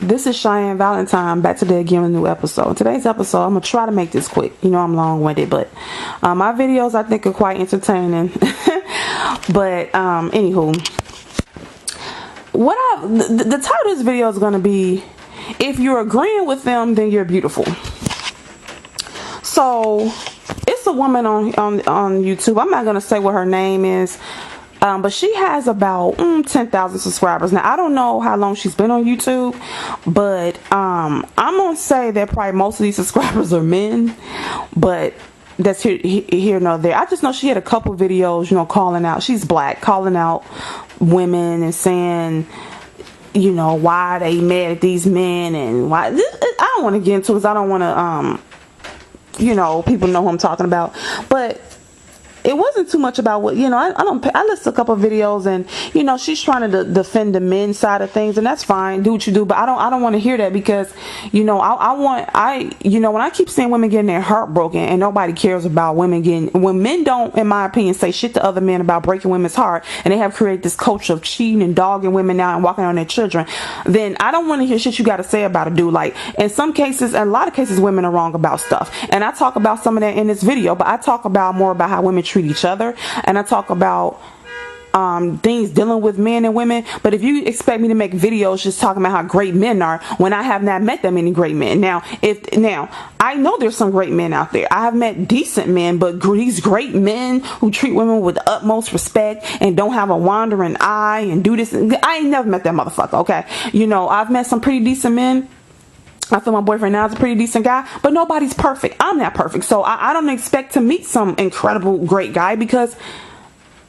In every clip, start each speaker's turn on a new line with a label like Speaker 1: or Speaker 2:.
Speaker 1: This is Cheyenne Valentine, back today again with a new episode. Today's episode, I'm going to try to make this quick. You know I'm long-winded, but my videos I think are quite entertaining. But anywho, the title of this video is going to be, if you're agreeing with them, then you're beautiful. So it's a woman on YouTube. I'm not going to say what her name is. But she has about 10,000 subscribers. Now, I don't know how long she's been on YouTube, but I'm going to say that probably most of these subscribers are men, but that's here nor there. I just know she had a couple videos, you know, calling out, she's black, calling out women and saying, you know, why they mad at these men and why. I don't want to get into it because I don't want to, you know, people know who I'm talking about, but it wasn't too much about what, you know, I listened to a couple of videos and, you know, she's trying to defend the men's side of things, and that's fine, do what you do, but I don't want to hear that because, you know, you know, when I keep seeing women getting their heart broken and nobody cares about women when men don't, in my opinion, say shit to other men about breaking women's heart, and they have created this culture of cheating and dogging women out and walking on their children, then I don't want to hear shit you got to say about a dude. Like, in some cases, a lot of cases, women are wrong about stuff, and I talk about some of that in this video, but I talk about more about how women treat each other, and I talk about things dealing with men and women. But if you expect me to make videos just talking about how great men are when I have not met that many great men, now I know there's some great men out there. I have met decent men, but these great men who treat women with the utmost respect and don't have a wandering eye and do this, I ain't never met that motherfucker. Okay, you know, I've met some pretty decent men. I feel my boyfriend now is a pretty decent guy, but nobody's perfect. I'm not perfect. So I don't expect to meet some incredible great guy because,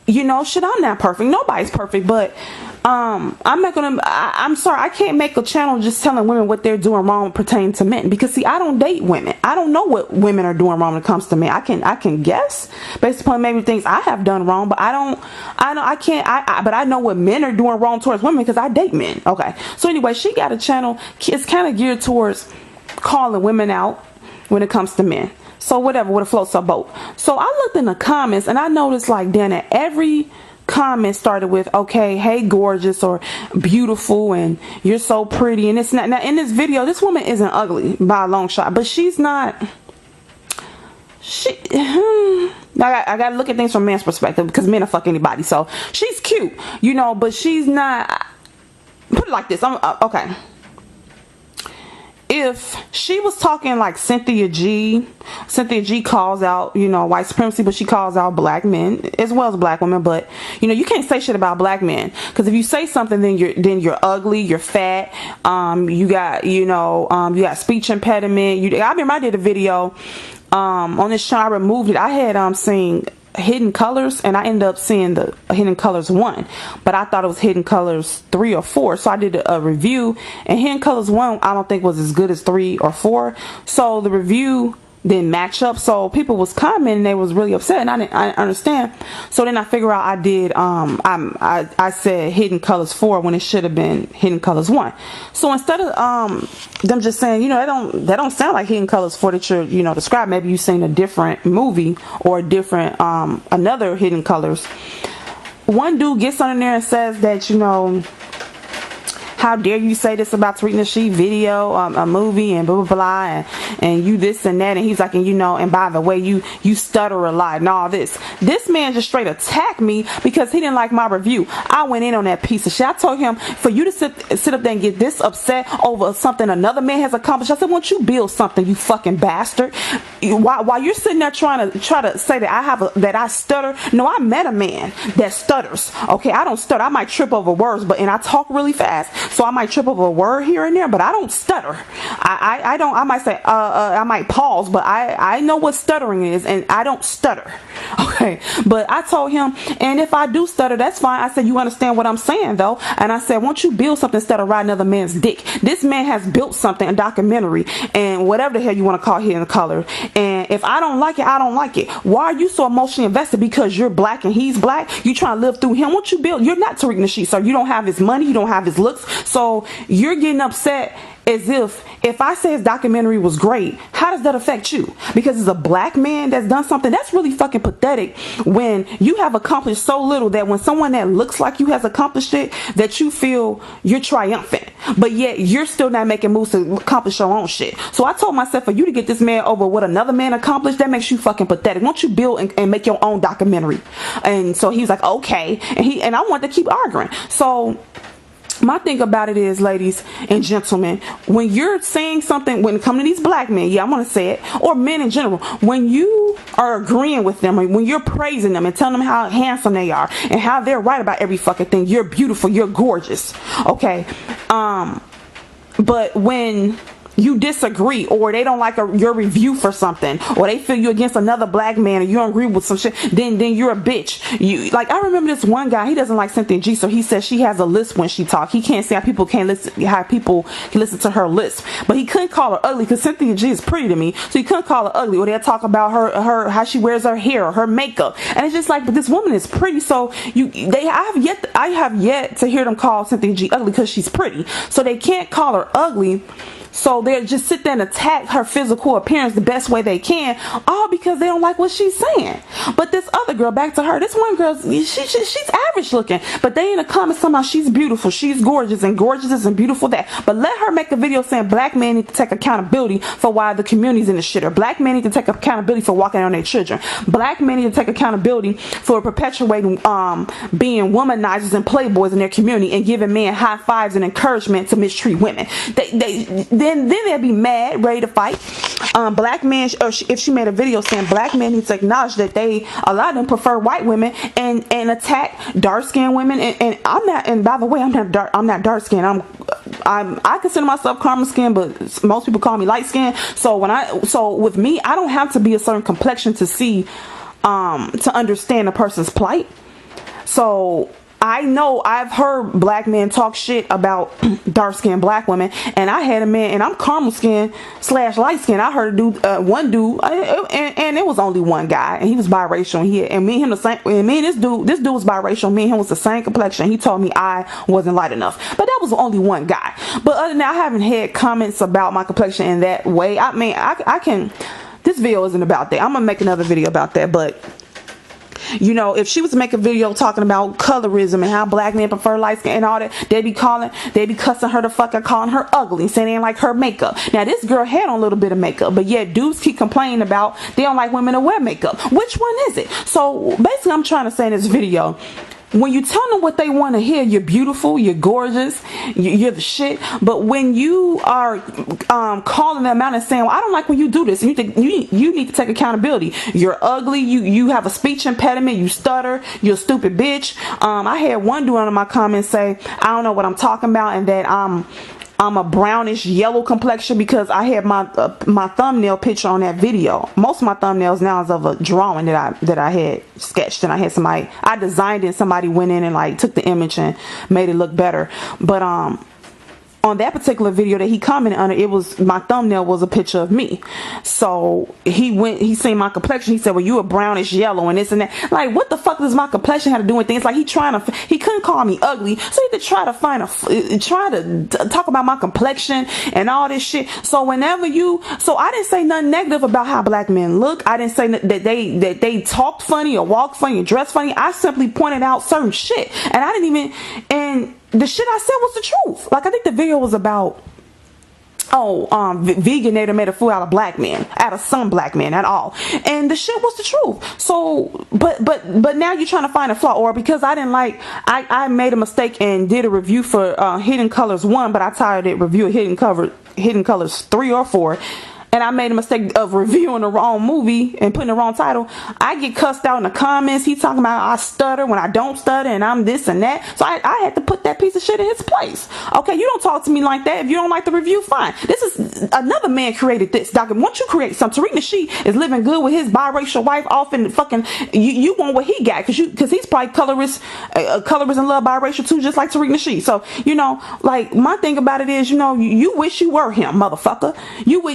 Speaker 1: you know, shit, I'm not perfect. Nobody's perfect, but I'm sorry, I can't make a channel just telling women what they're doing wrong pertaining to men, because see, I don't date women. I don't know what women are doing wrong when it comes to men. I can guess based upon maybe things I have done wrong, but but I know what men are doing wrong towards women because I date men. Okay, so anyway, she got a channel, it's kind of geared towards calling women out when it comes to men. So whatever, what floats her boat. So I looked in the comments and I noticed, like, Dan, that every comment started with, okay, hey gorgeous, or beautiful, and you're so pretty, and it's not. Now in this video, this woman isn't ugly by a long shot, but she's not, I gotta look at things from a man's perspective because men will fuck anybody. So she's cute, you know, but she's not, put it like this, okay, if she was talking like Cynthia G calls out, you know, white supremacy, but she calls out black men as well as black women. But, you know, you can't say shit about black men, because if you say something, then you're ugly, you're fat, you got, you know, you got speech impediment. I remember I did a video on this channel. I removed it. I had seen Hidden Colors, and I ended up seeing the Hidden Colors 1, but I thought it was Hidden Colors 3 or 4, so I did a review, and Hidden Colors 1 I don't think was as good as 3 or 4, so the review didn't match up. So people was commenting, they was really upset, and I didn't understand. So then I figure out I did I said Hidden Colors 4 when it should have been Hidden Colors 1. So instead of them just saying, you know, that don't sound like Hidden Colors 4 that you're, you know, described, maybe you've seen a different movie or a different another Hidden Colors. One dude gets on there and says that, you know, how dare you say this about Tariq Nasheed video, a movie, and blah blah blah, and you this and that, and he's like, and you know, and by the way, you stutter a lot and all this. This man just straight attacked me because he didn't like my review. I went in on that piece of shit. I told him, for you to sit up there and get this upset over something another man has accomplished, I said, won't you build something, you fucking bastard? While you're sitting there trying to say that that I stutter, no, I met a man that stutters. Okay, I don't stutter. I might trip over words, and I talk really fast. So I might trip over a word here and there, but I don't stutter. I don't. I might say, I might pause, but I know what stuttering is, and I don't stutter. Okay, but I told him, and if I do stutter, that's fine. I said, you understand what I'm saying, though? And I said, won't you build something instead of riding another man's dick? This man has built something, a documentary, and whatever the hell you want to call Hidden Color. And if I don't like it, I don't like it. Why are you so emotionally invested because you're black and he's black? You trying to live through him? Won't you build? You're not Tariq Nasheed, so you don't have his money, you don't have his looks. So you're getting upset as if I say his documentary was great, how does that affect you? Because it's a black man that's done something. That's really fucking pathetic when you have accomplished so little that when someone that looks like you has accomplished it, that you feel you're triumphant. but yet you're still not making moves to accomplish your own shit. So I told myself, for you to get this man over what another man accomplished, that makes you fucking pathetic. Won't you build and make your own documentary? And so he was like, okay. And I wanted to keep arguing. So my thing about it is, ladies and gentlemen, when you're saying something, when it comes to these black men, yeah, I'm going to say it, or men in general, when you are agreeing with them, when you're praising them and telling them how handsome they are and how they're right about every fucking thing, you're beautiful, you're gorgeous, okay? But when you disagree, or they don't like your review for something, or they feel you against another black man, or you don't agree with some shit, then you're a bitch. You like, I remember this one guy, he doesn't like Cynthia G, so he says she has a lisp when she talks. He can't say how people can listen to her lisp, but he couldn't call her ugly because Cynthia G is pretty to me, so he couldn't call her ugly. Or they'll talk about her how she wears her hair or her makeup, and it's just like, but this woman is pretty. So I have yet to hear them call Cynthia G ugly because she's pretty, so they can't call her ugly. So they'll just sit there and attack her physical appearance the best way they can, all because they don't like what she's saying. But this other girl, back to her, this one girl, she's average looking, but they in the comments talking about she's beautiful, she's gorgeous, and gorgeous is and beautiful that. But let her make a video saying black men need to take accountability for why the community's in the shitter. Black men need to take accountability for walking on their children. Black men need to take accountability for perpetuating being womanizers and playboys in their community and giving men high fives and encouragement to mistreat women. Then they'll be mad, ready to fight. Black men, or if she made a video saying black men need to acknowledge that a lot of them prefer white women and attack dark skinned women. And I'm not. And by the way, I'm not dark skinned. I consider myself caramel skin, but most people call me light skin. So with me, I don't have to be a certain complexion to see to understand a person's plight. So I know I've heard black men talk shit about dark-skinned black women, and I had a man, and I'm caramel skin / light skin. I heard one dude, and it was only one guy, and he was biracial. And me and him the same. And me and this dude was biracial. Me and him was the same complexion. He told me I wasn't light enough, but that was only one guy. But other than that, I haven't had comments about my complexion in that way. I mean, I can. This video isn't about that. I'm gonna make another video about that, but. You know, if she was to make a video talking about colorism and how black men prefer light skin and all that, they'd be cussing her the fuck out, calling her ugly, saying they ain't like her makeup. Now, this girl had on a little bit of makeup, but yet dudes keep complaining about they don't like women to wear makeup. Which one is it? So, basically, I'm trying to say in this video, when you tell them what they want to hear, you're beautiful, you're gorgeous, you're the shit. But when you are calling them out and saying, well, I don't like when you do this, you need to take accountability. You're ugly, you have a speech impediment, you stutter, you're a stupid bitch. I had one dude under my comments say, I don't know what I'm talking about, and that I'm a brownish yellow complexion because I had my thumbnail picture on that video. Most of my thumbnails now is of a drawing that I had sketched, and I designed it, and somebody went in and like took the image and made it look better. But on that particular video that he commented under, it was my thumbnail was a picture of me. So he seen my complexion. He said, well, you a brownish yellow and this and that. Like, what the fuck does my complexion have to do with things? Like, he couldn't call me ugly, so he had to try to talk about my complexion and all this shit. So I didn't say nothing negative about how black men look. I didn't say that they talked funny or walked funny or dressed funny. I simply pointed out certain shit, and the shit I said was the truth. Like, I think the video was about, Vegan made a fool out of black men, out of some black men at all. And the shit was the truth. So, but now you're trying to find a flaw, or because I made a mistake and did a review for Hidden Colors 1, but I titled it review of Hidden Colors 3 or 4. And I made a mistake of reviewing the wrong movie and putting the wrong title. I get cussed out in the comments. He talking about I stutter when I don't stutter and I'm this and that. So I had to put that piece of shit in his place. Okay, you don't talk to me like that. If you don't like the review, fine. This is another man created this document. Once you create something, Tariq Nasheed is living good with his biracial wife off in fucking, you want what he got because he's probably colorist and love biracial too, just like Tariq Nasheed. So, like, my thing about it is, you wish you were him, motherfucker.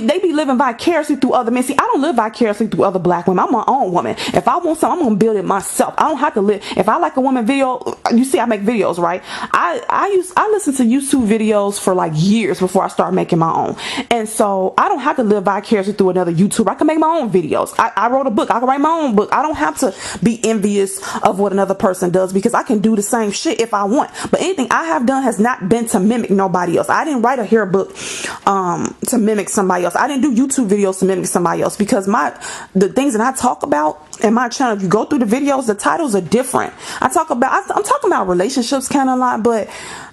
Speaker 1: They be living living vicariously through other men. See, I don't live vicariously through other black women. I'm my own woman. If I want something, I'm gonna build it myself. I don't have to live. If I like a woman video, you see, I make videos, right? I listen to YouTube videos for like years before I start making my own, and so I don't have to live vicariously through another YouTuber. I can make my own videos. I wrote a book. I can write my own book. I don't have to be envious of what another person does because I can do the same shit if I want. But anything I have done has not been to mimic nobody else. I didn't write a hair book to mimic somebody else. I didn't do YouTube videos to mimic somebody else because the things that I talk about in my channel, if you go through the videos, the titles are different. I'm talking about relationships kind of a lot, but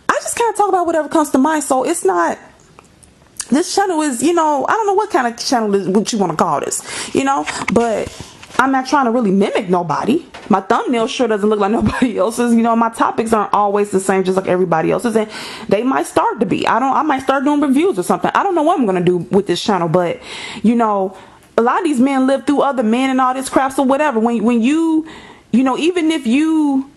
Speaker 1: I just kind of talk about whatever comes to mind. So it's not, this channel is, I don't know what kind of channel is, what you want to call this, but I'm not trying to really mimic nobody. My thumbnail sure doesn't look like nobody else's. My topics aren't always the same, just like everybody else's, and they might start to be. I might start doing reviews or something. I don't know what I'm gonna do with this channel, but a lot of these men live through other men and all this crap. So whatever. When you even if you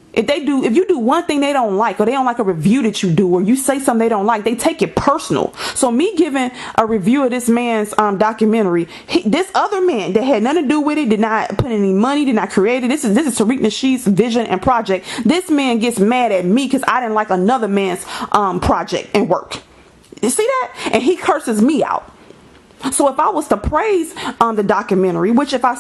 Speaker 1: do one thing they don't like, or they don't like a review that you do, or you say something they don't like, they take it personal. So me giving a review of this man's documentary, this other man that had nothing to do with it, did not put any money, did not create it. This is Tariq Nasheed's vision and project. This man gets mad at me because I didn't like another man's project and work. You see that? And he curses me out. So if I was to praise the documentary, which if I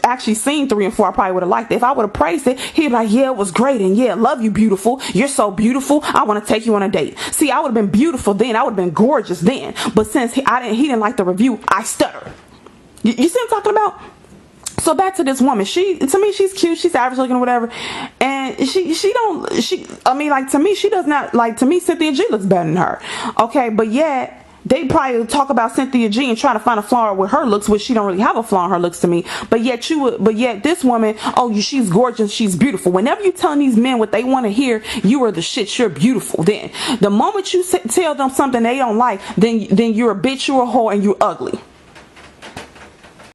Speaker 1: actually seen 3 and 4, I probably would have liked it. If I would have praised it, he'd be like, yeah, it was great, and yeah, love you, beautiful. You're so beautiful. I want to take you on a date. See, I would have been beautiful then. I would have been gorgeous then. But since he didn't like the review, I stutter. You see what I'm talking about? So back to this woman. To me, she's cute. She's average looking or whatever. And to me, Cynthia G looks better than her. Okay, but yet, they probably talk about Cynthia G and try to find a flaw with her looks, which she don't really have a flaw in her looks to me. But yet this woman, she's gorgeous, she's beautiful. Whenever you telling these men what they want to hear, you are the shit, you're beautiful. Then the moment you tell them something they don't like, then you're a bitch, you're a whore, and you're ugly.